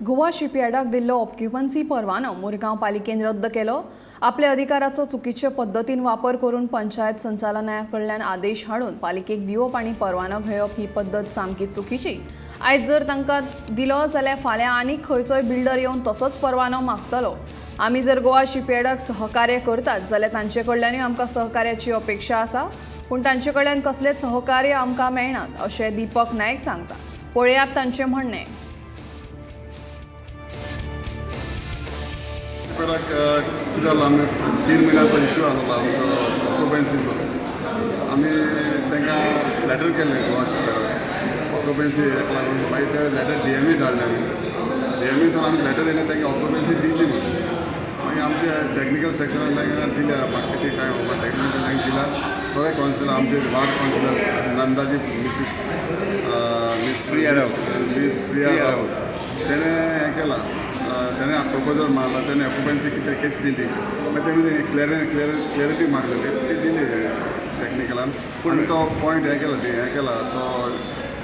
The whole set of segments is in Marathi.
गोवा शिपयार्डाक दिल्लो ऑक्युपन्सी परवानो मुरगांव पालिकेन रद्द केलो. आपल्या अधिकाराचो चुकीचे पद्दतीन वापर करून पंचायत संचालनालयाकडल्यान आदेश हाडून पालिकेक दिवप आनी परवानो घेवप ही पद्दत सामकी चुकीची. आयज जर तांकां दिलो जाल्यार फाल्यां आनीक खंयचोय बिल्डर येवन तसोच परवानो मागतलो. आमी जर गोवा शिपयार्डाक सहकार्य करतात जाल्यार तांचे कडल्यानूय आमकां सहकार्याची अपेक्षा आसा, पूण तांचे कडल्यान कसलेंच सहकार्य आमकां मेळनात अशें दीपक नायक सांगता. पळयात तांचें म्हणणें. कितें जालो आमी 3 म्हयन्याचो इश्यू आसलो आमचो ऑक्युपन्सीचो. आमी तांकां लॅटर केल्लें गोवा शिपयार्डाक ऑक्युपन्सी हेका लागून. मागीर ते लॅटर DME धाडलें आमी. DMEच्यान आमी लॅटर येयलें तांकां ऑक्युपन्सी दिवची म्हणून. मागीर आमचे टॅक्निकल सेक्शनान तांकां दिल्या म्हाका कितें कांय खबर टॅक्निकल तांकां दिल्या. थोडे कावन्सिलर आमचे ward councillor Nandaji miss Priya Rawat तेणें हें केलां. तेणें प्रपोजल मारला, तेणें ऑक्युपन्सी कितें केस दिली. मागीर तेणें क्लॅरिटी मागलेली ती दिली टॅक्निकलान. पूण तो पॉयंट हें केला तो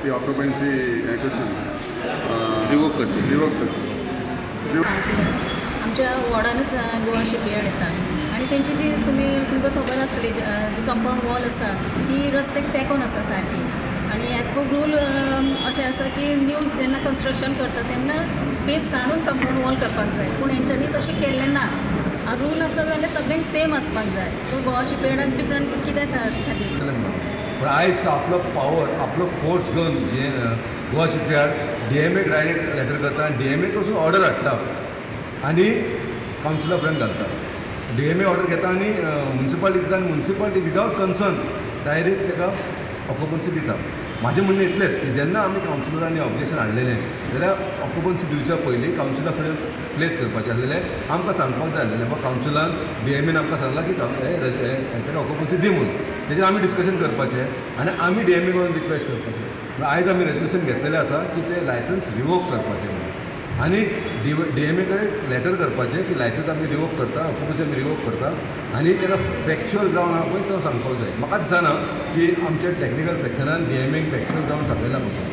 ती ऑक्युपन्सी हें करची रिवोक करची. आमच्या वॉर्डानच गोवा शिपयार्ड येता आनी तेंची जी तुमकां खबर आसतली जी कंपाऊंड वॉल आसा ती रस्त्याक तेंकोन आसा सारकी. आनी एज पर रूल अशें आसा की न्यू जेन्ना कन्स्ट्रक्शन करता तेन्ना स्पेस सांडून कंपाऊंड वॉल करपाक जाय, पूण हेंच्यांनी तशें केल्लें ना. रूल आसा जाल्यार सगळ्यांक सेम आसपाक जाय. पूण गोवा शिपयार्डाक डिफरंट कित्याक खातीर. पण आयज तो आपलो पावर आपलो फोर्स घेवन जे गोवा शिपयार्ड DMEक डायरेक्ट लॅटर करता आनी DMEक वचून ऑर्डर हाडटा आनी कावन्सिला पर्यंत घालता. DME ऑर्डर घेता आनी म्युन्सिपालिटी दिता आनी म्युन्सिपालिटी विदावट कन्सर्न डायरेक्ट ताका ऑक्युपन्सी दिता. म्हाजें म्हणणें इतलेंच की जेन्ना आमी कावन्सिलरांनी ऑब्जेक्शन हाडलेलें जाल्यार ऑक्युपन्सी दिवच्या पयलीं कावन्सिला फुडें प्लेस करपाचें आसलेलें आमकां सांगपाक जाय आसलेलें. मग कावन्सिलान DMEन आमकां सांगलां की ताका ऑक्युपन्सी दी म्हणून. तेजेर आमी डिस्कशन करपाचें आनी आमी DME कडून रिक्वेस्ट करपाचें. आयज आमी रेजोल्युशन घेतलेलें आसा की ते लायसन्स रिवोक करपाचें म्हणून आनी DME कडेन लॅटर करपाचें की लायसन्स आमी रिवोक करता, ऑक्युपन्सी आमी रिवोक करता आनी ताका फॅक्च्युअल ग्रावंड आहा पळय तो सांगपाक जाय. म्हाका दिसना की आमच्या टॅक्निकल सेक्शनान DMEक फॅक्च्युअल ग्रावंड सांगलेला पासून